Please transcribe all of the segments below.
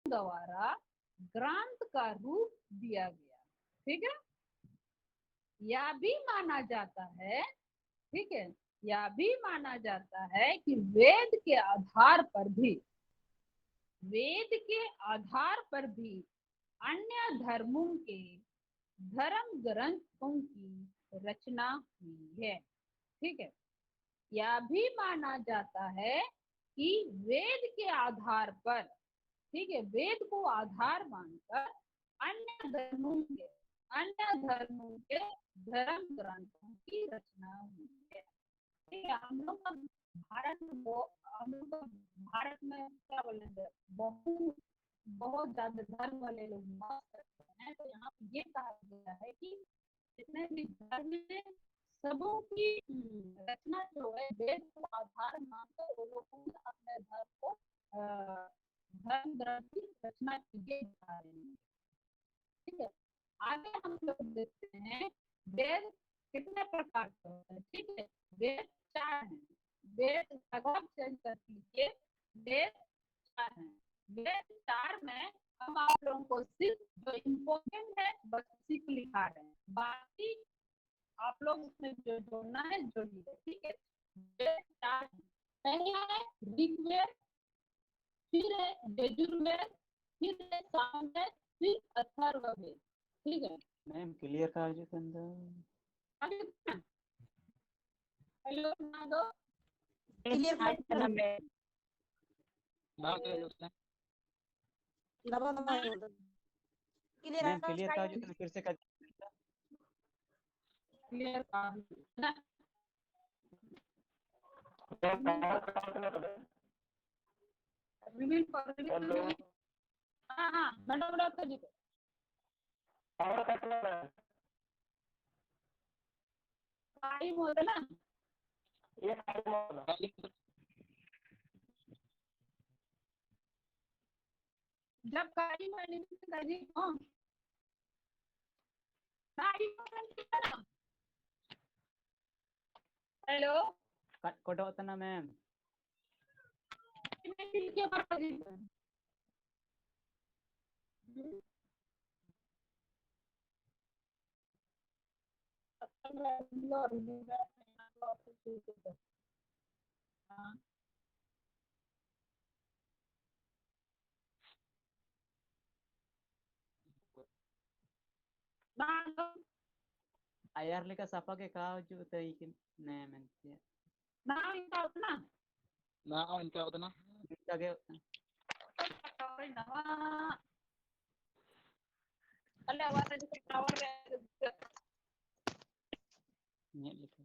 द्वारा ग्रंथ का रूप दिया गया। ठीक है, यह भी माना जाता है, ठीक है, यह भी माना जाता है कि वेद के आधार पर भी अन्य धर्मों के धर्म ग्रंथों की रचना हुई है। ठीक है, यह भी माना जाता है कि वेद के आधार पर, ठीक है, वेद को आधार मानकर अन्य धर्मों के धर्म ग्रंथों की रचना हुई है। ठीक है, हम लोग का हम लोग का भारत में क्या बोलेंगे, बहुत बहुत ज्यादा धर्म वाले लोग बात करते हैं, तो यहाँ पे ये कहा गया है कि जितने भी धर्म है सबों की रचना जो है वेद को आधार मानकर वो लोग अपने धर्म को धर्म ग्रंथ की रचना की जा रहे हैं। ठीक है, आगे हम लोग देखते हैं वेद कितने प्रकार के होते हैं। ठीक है, वेद 4 हैं। वेद अगर चेंज कर लीजिए, वेद 4 हैं। वेद 4 में हम आप लोगों को सिर्फ जो इम्पोर्टेंट है बस उसी को लिखा रहे हैं, बाकी आप लोग उसमें जो जोड़ना है जोड़िए। ठीक है, वेद 4 हैं। पहला है ऋग्वेद, फिर है यजुर्वेद, फिर है सामवेद, फिर अथर्ववेद। ठीक है मैम क्लियर कर जो कंदा हेलो ना दो क्लियर कर मैम ना क्लियर दबा दबा क्लियर मैम क्लियर कर जो फिर से कर क्लियर ना रिवील कर हाँ हाँ बड़ा बड़ा कर दीजिए। टाइम होता ना जब गाड़ी में एडमिशन कर दी हो ना। हेलो कट होता ना मैम के बात कर ayar leka sapa ke kau ju taikin ne men ना इनका उतना ना इनका उतना minta ke अल्लाह वाला जो टावर nyet leka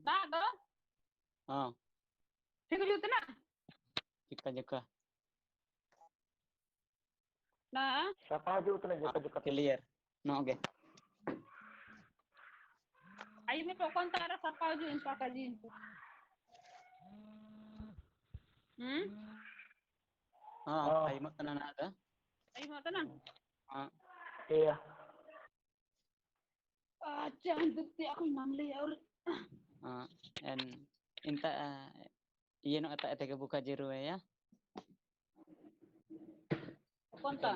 ना दो हां ठीक है उतना jika jika ना सपा जो उतना जका clear no oke आई में तो कौन तारा सपा जो इनका कर दी हां ai mak na ada आई मत ना हां iya jangan bukti aku imam le और and inta iya no ata ate ke buka jiru ya कौन सा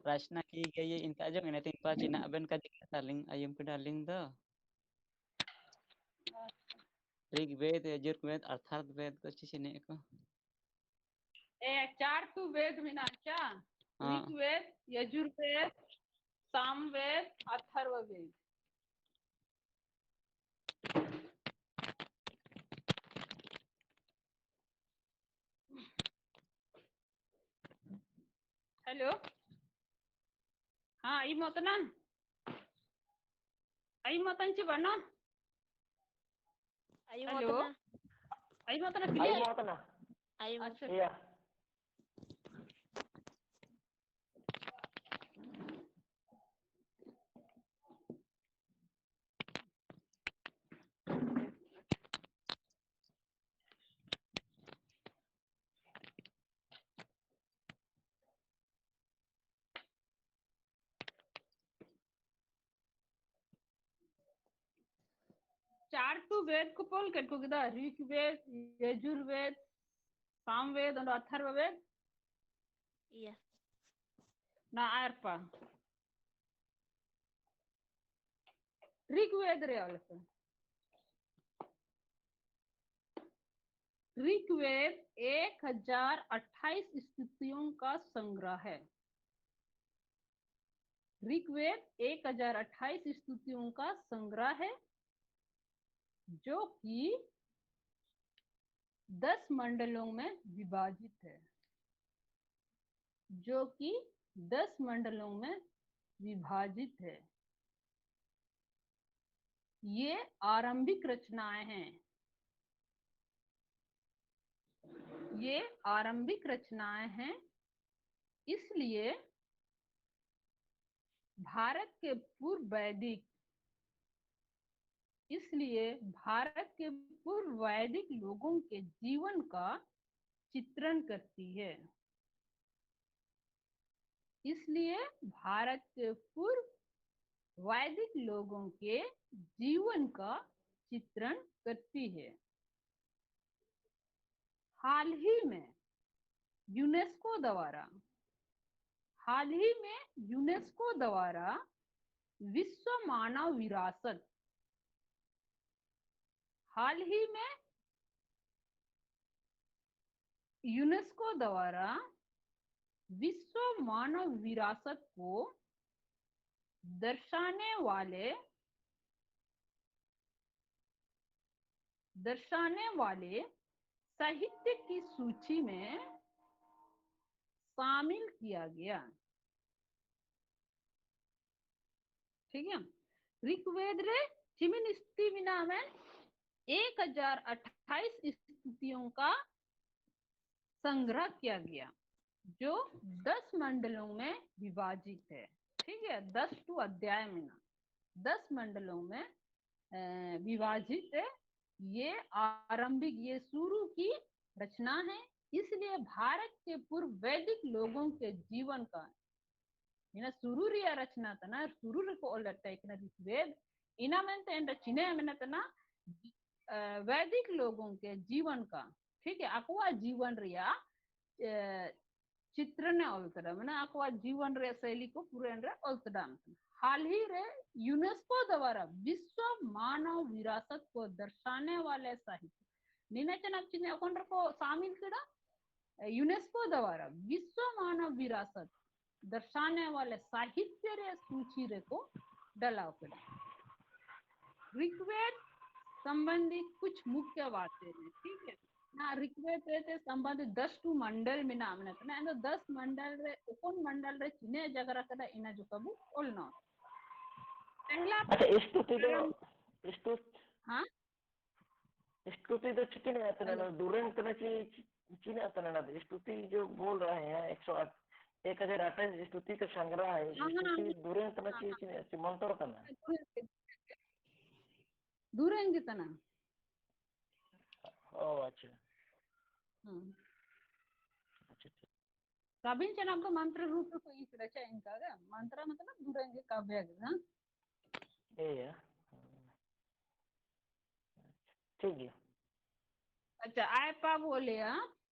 प्रश्न की गई इनका जो मैंने तीन पाँच इना अबन का डालिंग ayam ke डालिंग दो ऋग्वेद यजुर्वेद अथर्ववेद को चीज़ ने को ए 4 तो वेद में ना क्या ऋग्वेद यजुर्वेद सामवेद अथर्ववेद हेलो हाँ आई मत ना आई मतन ची बना हेलो आई मत ना ayo mau tenang अच्छा iya 4 तो वेद को बोल कर को किधर ऋग्वेद यजुर्वेद सामवेद और अथर्ववेद ना आरपा ऋग्वेद रे also ऋग्वेद 1028 स्तुतियों का संग्रह है। ऋग्वेद 1028 स्तुतियों का संग्रह है जो कि 10 मंडलों में विभाजित है, जो कि 10 मंडलों में विभाजित है। ये आरंभिक रचनाएं हैं, ये आरंभिक रचनाएं हैं, इसलिए भारत के पूर्व वैदिक लोगों के जीवन का चित्रण करती है। इसलिए भारत के पूर्व वैदिक लोगों के जीवन का चित्रण करती है। हाल ही में यूनेस्को द्वारा विश्व मानव विरासत यूनेस्को द्वारा विश्व मानव विरासत को दर्शाने वाले साहित्य की सूची में शामिल किया गया। ठीक है, ऋग्वेद रे चिमिन स्थिविना में 1028 स्तुतियों का संग्रह किया गया जो 10 मंडलों में विभाजित है। ठीक है, 10 अध्याय में ना 10 मंडलों में विभाजित है। ये आरंभिक, ये शुरू की रचना है, इसलिए भारत के पूर्व वैदिक लोगों के जीवन का शुरू रिया रचना तना शुरू को ऋग्वेद इना चिने में तना वैदिक लोगों के जीवन का, ठीक है, अकवा जीवन रिया चित्र ने ओल्तड़ा मैंने अकवा जीवन रे शैली को पूरे ओल्तड़ा। हाल ही रे यूनेस्को द्वारा विश्व मानव विरासत को दर्शाने वाले साहित्य निनेचन चिन्ह को शामिल किया। यूनेस्को द्वारा विश्व मानव विरासत दर्शाने वाले साहित्य रे सूची रे को डलाव कर ऋग्वेद संबंधी कुछ मुख्य बातें हैं। ठीक है ना, ऋग्वेद से संबंधित 10 मंडल में नाम ना 10 मंडल रे कौन मंडल रे चिने जगह रखदा इना जो कबू ओलना पहला। अच्छा स्तुति हाँ स्तुति तो चिने आता ना दुरंत ना चिने आता ना स्तुति जो बोल रहे हैं 108 1028 स्तुति का संग्रह है। स्तुति दुरंत ना चिने मंत्र करना दूरेंगे तना। ओह अच्छा अच्छा कबिन चना को मंत्र रूप को इस रचा इनका का मंत्र मतलब दूरेंगे काव्य हां ये ठीक है। अच्छा आयपा बोले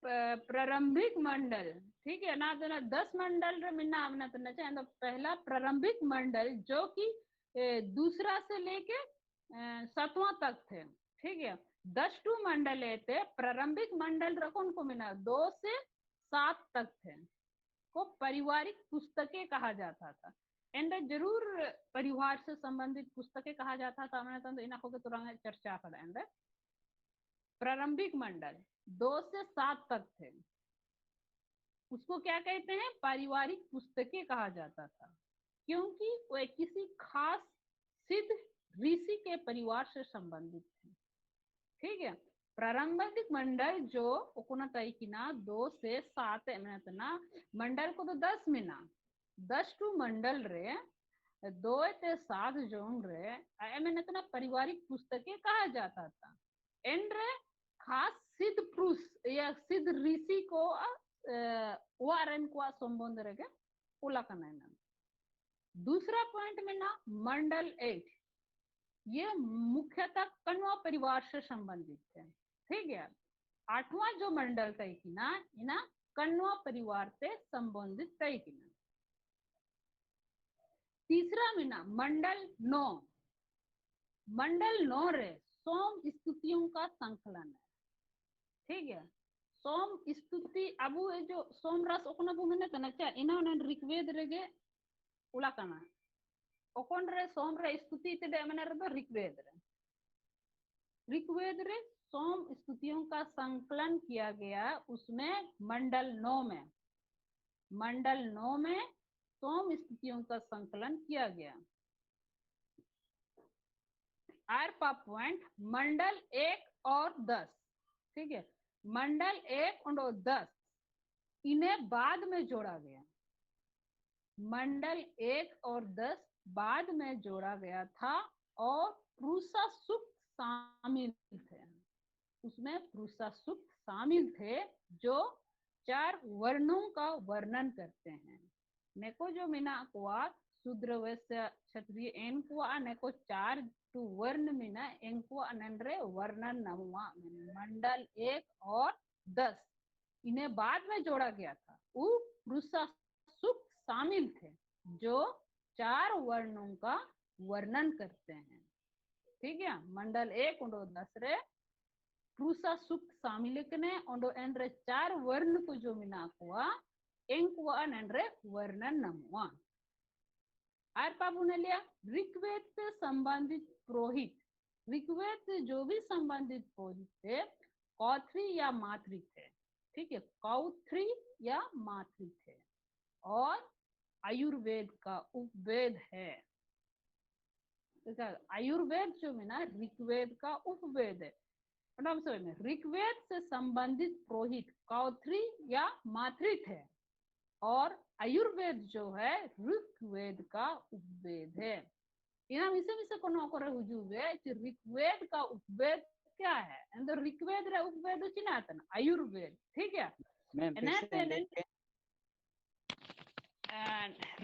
प्रारंभिक मंडल, ठीक है ना, तो ना 10 मंडल रे मिना हमने तो ना चाहिए। तो पहला प्रारंभिक मंडल जो कि दूसरा से लेके 7वां तक थे। ठीक है, 10 मंडल थे। प्रारंभिक मंडल रखों को मिना 2 से 7 तक थे, को पारिवारिक पुस्तकें कहा जाता था। एंड जरूर परिवार से संबंधित पुस्तकें कहा जाता था। हमने तो इन को तुरंत चर्चा करा। एंड प्रारंभिक मंडल 2 से 7 तक थे, उसको क्या कहते हैं, पारिवारिक पुस्तकें कहा जाता था, क्योंकि वह किसी खास सिद्ध ऋषि के परिवार से संबंधित थे। ठीक है, प्रारंभिक मंडल जो उकुना 2 से 7 ना मंडल को तो 10 मिना 10 मंडल रे 2 से 7 जोन रे मैंने तो ना पारिवारिक पुस्तकें कहा जाता था। एंड रे खास सिद्ध पुरुष या सिद्ध ऋषि को वारन को संबंध रखे उलाकन है। दूसरा पॉइंट में ना मंडल 8 ये मुख्यतः कण्वा परिवार से संबंधित है। ठीक है, 8वां जो मंडल तय की ना इना कण्वा परिवार से संबंधित तय की ना। तीसरा मीना मंडल 9 रे सोम स्तुतियों का संकलन है। ठीक है, सोम स्तुति अबू ये जो सोम रस ओकना बुमिने तनचा इना नन ऋग्वेद रेगे उलाकना ओकन रे सोम रे स्तुति ते मने रे ऋग्वेद रे सोम स्तुतियों का संकलन किया गया। उसमें मंडल 9 में सोम स्तुतियों का संकलन किया गया। आरपा पॉइंट मंडल 1 और 10। ठीक है, मंडल 1 और 10 इन्हें बाद में जोड़ा गया। मंडल 1 और 10 बाद में जोड़ा गया था और पुरुषा सूक्त शामिल थे। उसमें पुरुषा सूक्त शामिल थे जो 4 वर्णों का वर्णन करते हैं। नेको जो मीना कुआ शूद्र वैश्य क्षत्रिय एनको नेको 4 वर्ण मीना एनको अनंद्रे वर्णन नमुआ मंडल 1 और 10 इन्हें बाद में जोड़ा गया था। वो पुरुषा सूक्त शामिल थे जो 4 वर्णों का वर्णन करते हैं। ठीक है, मंडल 1 और 10 रे पुरुषा सूक्त शामिल ने और एंड्रे 4 वर्ण को जो मिना कुआ एंको अनंद्रे वर्णन नमुआ। आर पापू ने लिया ऋग्वेद से संबंधित पुरोहित। ऋग्वेद से जो भी संबंधित पुरोहित थे कौथ्री या मातृ थे। ठीक है, कौथ्री या मातृ थे और आयुर्वेद का उपवेद है। आयुर्वेद जो है ना ऋग्वेद का उपवेद है। ऋग्वेद से संबंधित पुरोहित कौथ्री या मातृ थे और आयुर्वेद जो है ऋग्वेद का उपवेद है। इना मिसे कोनो करे हुजुवे ऋग्वेद का उपवेद क्या है? अंदर ऋग्वेद रे उपवेद चिनातन आयुर्वेद। ठीक है,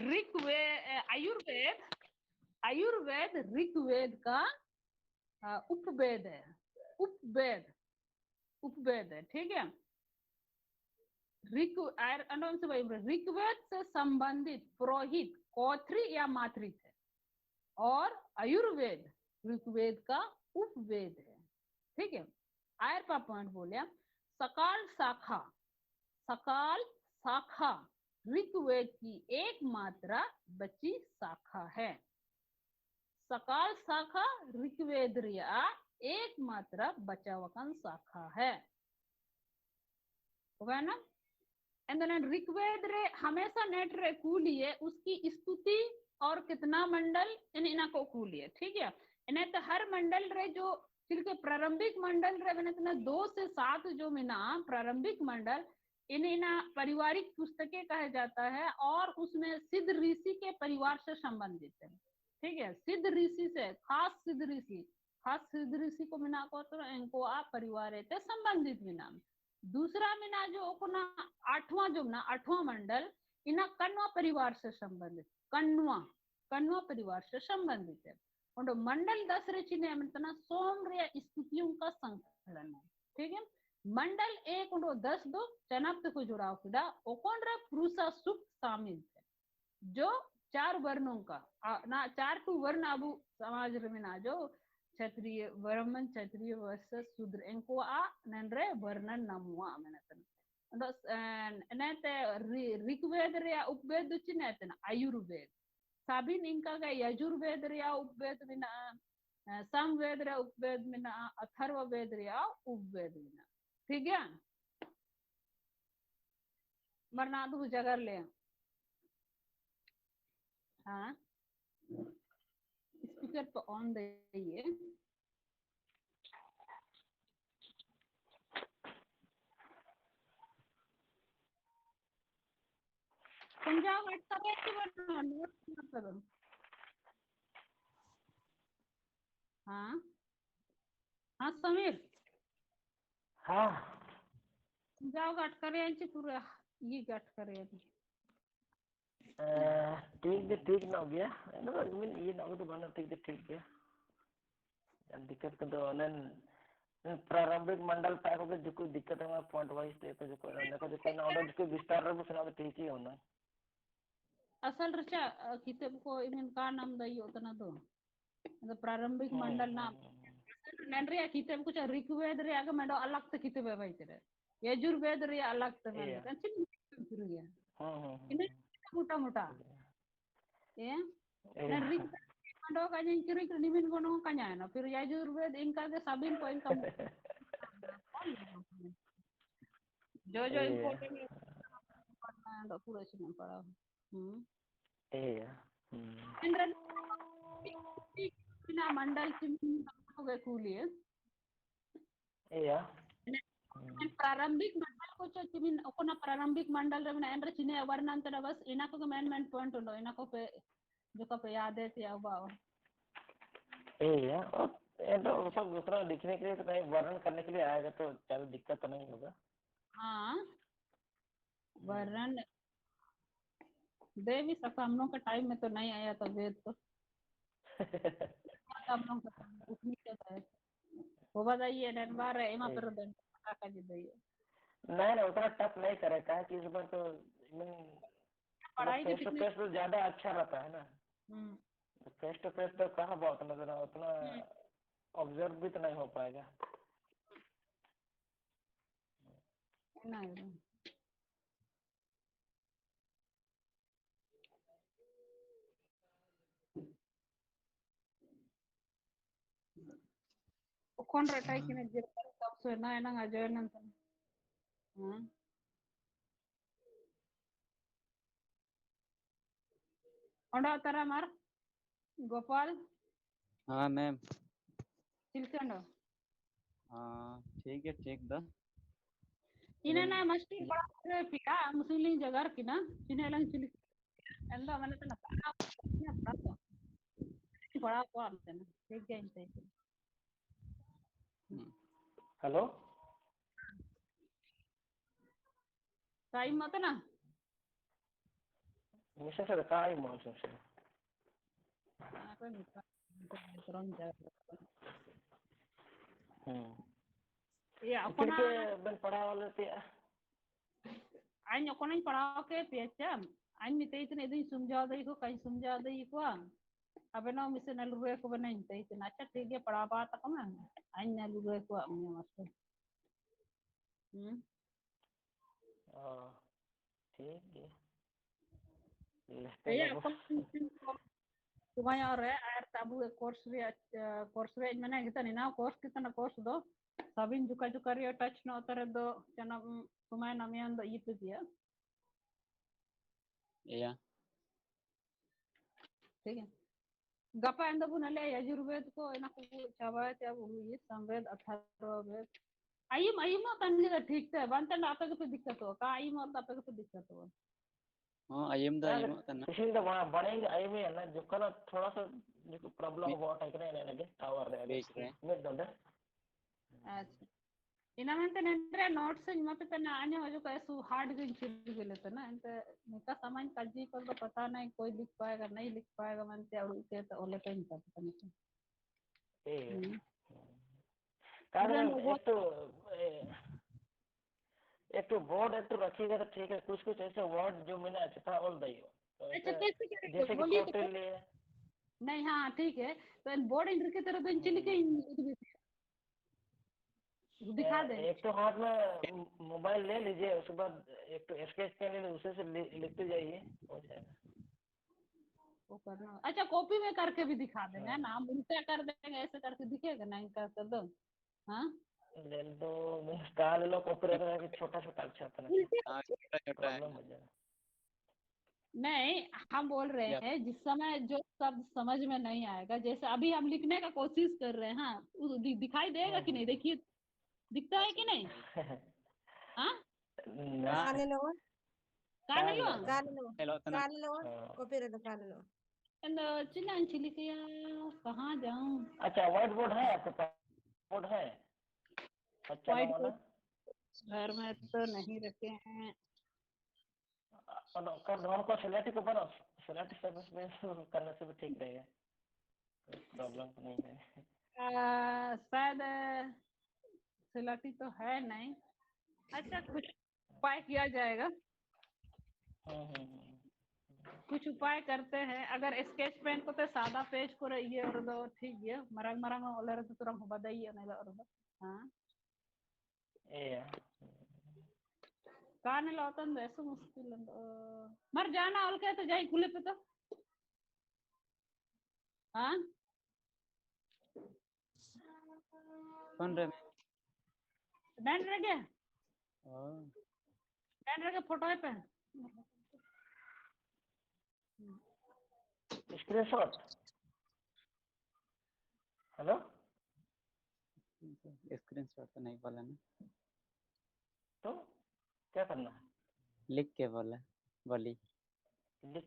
ऋग्वेद आयुर्वेद ऋग्वेद का उपवेद है। उपवेद है। ठीक है, ऋग्वेद से संबंधित पुरोहित कौथ्री या मातृ थे और आयुर्वेद ऋग्वेद का उपवेद है। ठीक है, आयर का पॉइंट बोलिया सकाल शाखा ऋग्वेद की एकमात्र बची शाखा है। सकाल शाखा ऋग्वेद रिया एकमात्र बचावकन शाखा है। ना ऋग्वेद रे हमेशा नेट रे कूलिए उसकी स्तुति और कितना मंडल इना को कूलिए। ठीक है, इन्हें तो हर मंडल रे जो के प्रारंभिक मंडल रे बने 2 से 7 जो मिना प्रारंभिक मंडल इन्हें पारिवारिक पुस्तकें कहा जाता है और उसमें सिद्ध ऋषि के परिवार से संबंधित है। ठीक है, सिद्ध ऋषि से खास सिद्ध ऋषि को मिना को तो इनको आप परिवार से संबंधित मिना। दूसरा मीना जो अपना 8वां मंडल इना कण्वा परिवार से संबंधित कण्वा परिवार से संबंधित है। और मंडल 10 रे चिन्ह मतलब सोम रे स्तुतियों का संकलन है। ठीक है, मंडल 1 और 10 दो चनाप्त को जुड़ाव किया ओकोन रे पुरुषा सूक्त शामिल थे जो 4 वर्णों का ना 4 वर्ण अबू समाज में ना जो क्षत्रिय ब्राह्मण क्षत्रिय वैश्य शूद्र इनको नंरे वर्णन नमुआ मनतन नेते ऋग्वेद रे उपवेद चिन्हतन आयुर्वेद साबिन इनका का यजुर्वेद रे उपवेद बिना सामवेद रे उपवेद बिना अथर्ववेद रे उपवेद बिना। ठीक है, मरना दो जगह ले। हाँ, स्पीकर पे ऑन दइए। समझाओ करो। हाँ हाँ समीर हाँ जाओ गट करे पूरा ये गट करे ठीक ना हो गया ना ये ना तो बना ठीक गया। दिक्कत तो प्रारंभिक मंडल पैक हो गए जो कोई दिक्कत है पॉइंट वाइज तो जो कोई ना ऑर्डर जिसको विस्तार रहे सुना तो ठीक ही होना। असल रचा किताब को इमिन का नाम दई उतना तो प्रारंभिक मंडल नाम नंदरिया किताब कुछ ऋग्वेद रे आगे मेडो अलग से किताब है भाई तेरे यजुर्वेद रे अलग से मेडो kan cin शुरू गया ini muta muta ya dan Rigveda मेडो kanya ciri nimin kono kanya na फिर यजुर्वेद इनका के sabin ko इनका जो जो इम्पोर्टेंट है पढ़ना है पूरा सुनना पड़ा iya इंद्र बिना मंडल चिन्ह हो गए कूलिए iya प्रारंभिक मंडल को जो चिन्ह ओकोना प्रारंभिक मंडल रे बिना इंद्र चिन्ह वर्णन तो बस इना को मेन पॉइंट उंडो इना को पे जो का पे याद है या बाव iya और ये तो सब दूसरा लिखने के लिए तो नहीं वर्णन करने के लिए आएगा तो ज्यादा दिक्कत तो नहीं होगा हाँ वर्णन दे भी सकता हम लोग का टाइम में तो नहीं आया था वेद तो हम लोग का उतनी क्या है वो बताइए नंबर है इमा पर दन का जी दइए नहीं नहीं उतना टफ नहीं करेगा कि इस बार तो पढ़ाई फेस टू फेस तो ज्यादा अच्छा रहता है ना फेस टू फेस तो कहाँ बहुत नजर उतना ऑब्जर्व भी तो नहीं हो पाएगा नहीं कौन रहता है कि नहीं जब तब से ना है ना अजय नंदन हाँ और तारा मार गोपाल हाँ मैम चिलकंड हाँ ठीक है ठीक दा इन्हें ना मस्ती बड़ा पिया मुस्लिम जगह की ना इन्हें लंग चिल ऐसा मैंने तो ना बड़ा को आते ना ठीक है इनसे हेलो टाइम मत ना मिशन से कहाँ ही मौसम से कोई मित्र तुरंत जाएगा ये अपना के बन पढ़ा वाले थे आइन अपन ही पढ़ाओ के पेचा आइन मिते इतने दिन समझा दई को कहीं समझा दई को अबे ना मिसे नलुए को बने इतने अच्छा ठीक है पढ़ा बात कम है आइन नलुए को अपने वास्ते ठीक है ये अपन तुम्हारे और है आयर ताबू एक कोर्स रे मैंने कितना ना कोर्स दो सबिन जुका जुका रियो टच न उतर दो जना तुम्हारे नामियान दो ये तो दिया या ठीक है गपा अंदर बुनले यजुर्वेद को इना को चावा ते अब ये संवेद अथर्ववेद आई मत तन्ने ठीक है बनते ना आपके पे दिक्कत हो का आई मत आपके पे दिक्कत हो हाँ आइम दा आइम तना इसी तो वहाँ बढ़ेंगे आई में है ना जो कल थोड़ा सा जो प्रॉब्लम हुआ टाइप नहीं लगे टावर रहे बेच रहे मिल दो अच्छा इना में तो नेंद्रे नोट्स मत तो ना आने हो जो कैसे हार्ड के चिल गेले तो ना इनका निका सामान काजी पर तो पता नहीं कोई लिख पाएगा नहीं लिख पाएगा मनते और उसे तो ओले पे नहीं पता नहीं कारण एक तो बोर्ड एक तो रखिएगा तो ठीक है कुछ कुछ ऐसे वर्ड जो मैंने अच्छा बोल दी हो अच्छा कैसे जैसे कि टोटल नहीं हाँ ठीक है तो बोर्ड इंटर की तरह बेंच लिखे दिखा दे एक तो हाथ में मोबाइल ले लीजिए उसके बाद एक तो स्केच पेन ले उसे से लिखते जाइए हो जाएगा वो करना अच्छा कॉपी में करके भी दिखा देना है ना हम उल्टा कर देंगे ऐसे करके दिखेगा नहीं कर दो हाँ ले दो स्टार ले लो कॉपी रहता है कि छोटा छोटा अच्छा होता है हाँ छोटा छोटा है नहीं हम बोल रहे हैं जिस समय जो शब्द समझ में नहीं आएगा जैसे अभी हम लिखने का कोशिश कर रहे हैं हाँ दिखाई देगा कि नहीं देखिए दिखता है कि नहीं हाँ काले लो कॉपी रे काले लो चिन्ना चिली के कहाँ जाऊं अच्छा व्हाइट बोर्ड है आपके पास बोर्ड है अच्छा व्हाइट बोर्ड घर में तो नहीं रखे हैं कर दो हमको सिलेक्ट को बनो सिलेक्ट सर्विस में करने से भी ठीक रहेगा प्रॉब्लम तो नहीं है शायद सिलेक्ट तो है नहीं अच्छा कुछ उपाय किया जाएगा कुछ उपाय करते हैं अगर स्केच पेन को ते सादा पेज करे ये और दो ठीक है मरंग मरंग ओलर तो तुरंग हो बदाई ने और दो हां iya कान लौटन दे ऐसे मुश्किल मर जाना और क्या तो जाई खुले पे तो हां कौन रे बैंड रह गया ओ बैंड रह गया फोटो है पे स्क्रीनशॉट हेलो स्क्रीनशॉट तो नहीं बोला ना तो क्या करना है लिख के बोला बोली लिख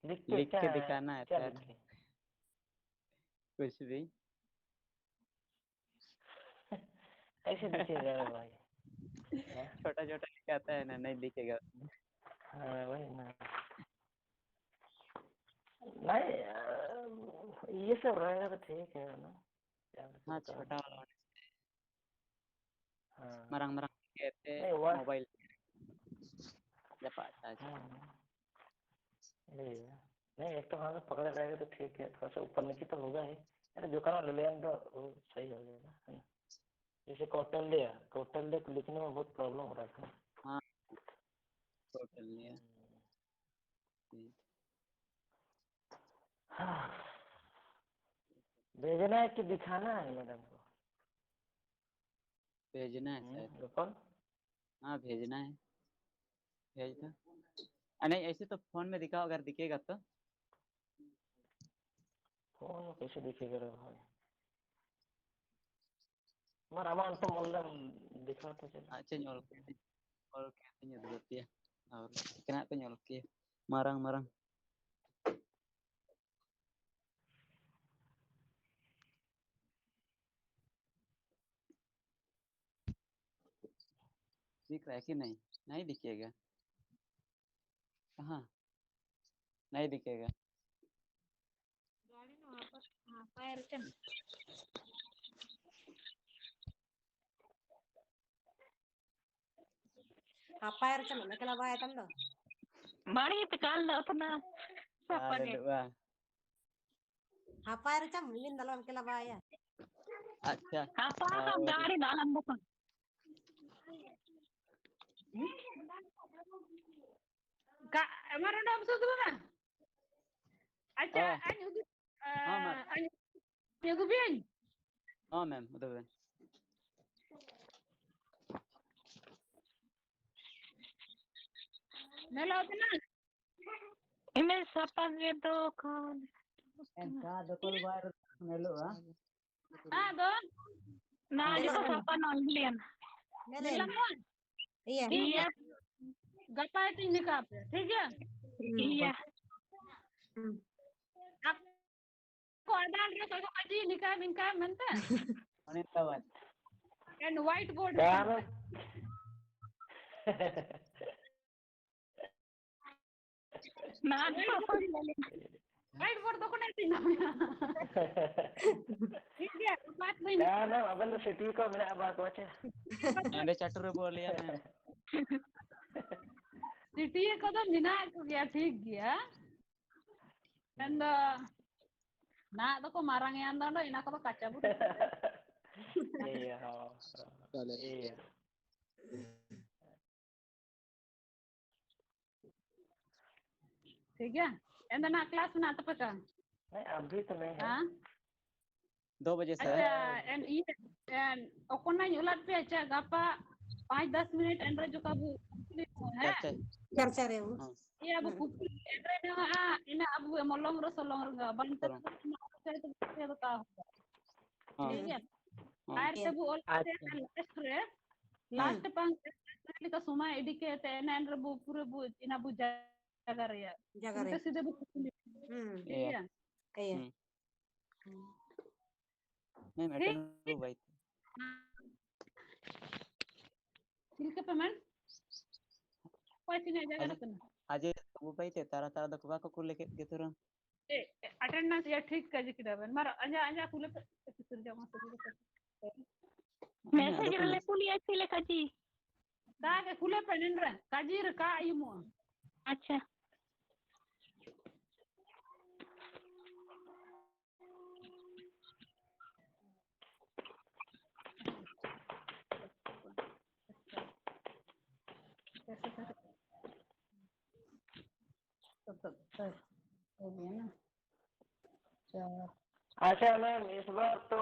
लिख के लिख क्या के दिखाना है क्या यार लिखे कुछ भी कैसे दिखेगा भाई हाँ? छोटा छोटा लिखाता है ना नहीं दिखेगा हाँ वही ना नहीं ये सब रहेगा तो ठीक है ना क्या हाँ होता है? छोटा वाला हाँ मरंग मरंग कहते नहीं वह मोबाइल जब आता है ये नहीं एक तो हाथ में पकड़ा रहेगा तो ठीक है थोड़ा सा ऊपर नीचे तो होगा ही अरे दुकान वाले ले आएंगे तो वो सही हो जाएगा है ना जैसे कौटल्य को लिखने में बहुत प्रॉब्लम हो रहा था हाँ टोटल लिया हाँ भेजना है कि दिखाना है मैडम को भेजना है शायद गोपाल हाँ भेजना है भेज दो नहीं ऐसे तो फोन में दिखाओ अगर दिखेगा तो फोन में कैसे दिखेगा रे भाई हमारा अमान तो मतलब दिखा तो चलो अच्छा nyol और कहते हैं berarti ya और kenapa nyol ke marang marang दिख रहा है कि नहीं नहीं दिखेगा कहाँ नहीं दिखेगा गाड़ी ना वहां पर हां पैर चल apa air cam na kala baya tam do Mari tekan lah pernah siapa ada nih? dua apa air cam lin dalam kala baya अच्छा Apa और dari dalam bukan? का हमारा नाम सुन दो ना अच्छा हाँ anh udah हाँ ma'am anh yang gue bilang हाँ मैम उधर Melo tenang Ini siapa gitu kan? ada kol baru melu ah ah do Nah Melo itu kan siapa nonton? melen milang mo iya ठीक Iya, है गप्पा है निकाह पे ठीक है iya. आपको आधार रखो को जी निकाह निकाह मनता Manin kawan and white board क्या Nah itu apa? White board तो कोने थी ना ठीक है बात नहीं क्या ना अपन तो सिटी को मैंने अब बात बचे ada catur boleh ya ma'am city को तो मिना को गया ठीक गया एंड ना तो को marang yang ando ina ko kaca bu iya iya ठीक है एंड ना क्लास में आता पता नहीं अभी तो नहीं है हां 2 बजे से अच्छा एंड ये एंड ओकोना उलट पे अच्छा गप्पा 5-10 मिनट एंड जो काबू है Certe Carcer ya bu iya bu kupu and ना ina abu molong ro solong ro bantet saya तो tahu हाँ ठीक है हाँ air iya tebu oleh last pang kita semua edike tena and bu pura bu ina bu jagar ya jaga kita re sudah bu iya iya iya ma'am attend हो भाई ठीक है payment पहुंच नहीं जाएगा आज ना आज वो भाई ते तारा तारा द कुबा को लेके gitu orang अटेंडेंस या ठीक कर kita ben mar anja kule kisir jama Message le kuliah sila kaji. ka ke kule penendra kajir ka imu Acha. हो गया ना 4। अच्छा मैम इस बार तो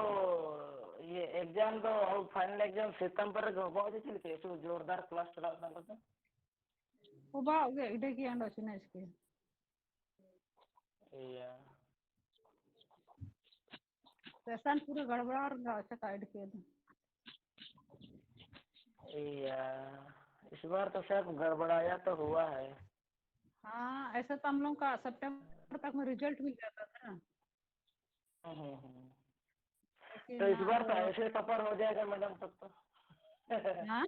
ये एग्जाम तो फाइनल एग्जाम सितंबर बहुत चलते तो जोरदार क्लास चला था वो बागे इधर की एंड వచ్చిన इसके या सेशन पूरे गड़बड़ा रहा अच्छा काट के या इस बार तो सब गड़बड़ाया तो हुआ है। हाँ ऐसा तो हम लोग का सितंबर तक में रिजल्ट मिल जाता था ना हम्म। लेकिन तो इस बार तो अब ऐसे सफर हो जाएगा मैडम तब तो हाँ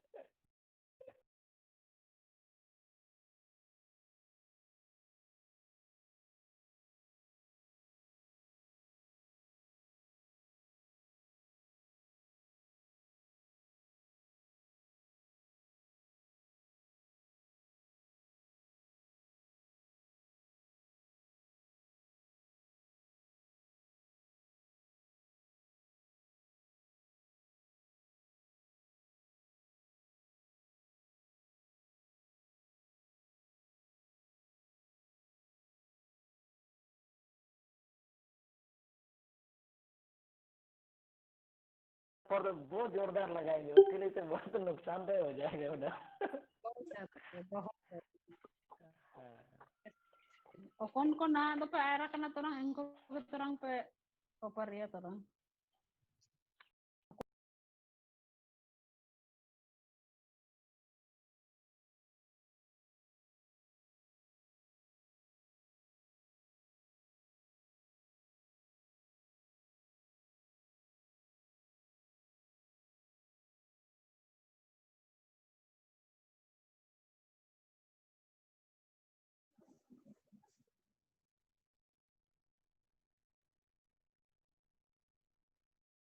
पर बहुत जोरदार लगाएंगे उसके लिए तो बहुत नुकसानदेह हो जाएगा मैडम। बहुत ज्यादा बहुत और कौन कौन ना तो पे आया रखना तो ना इनको भी तो रंग पे ऊपर रिया तो रंग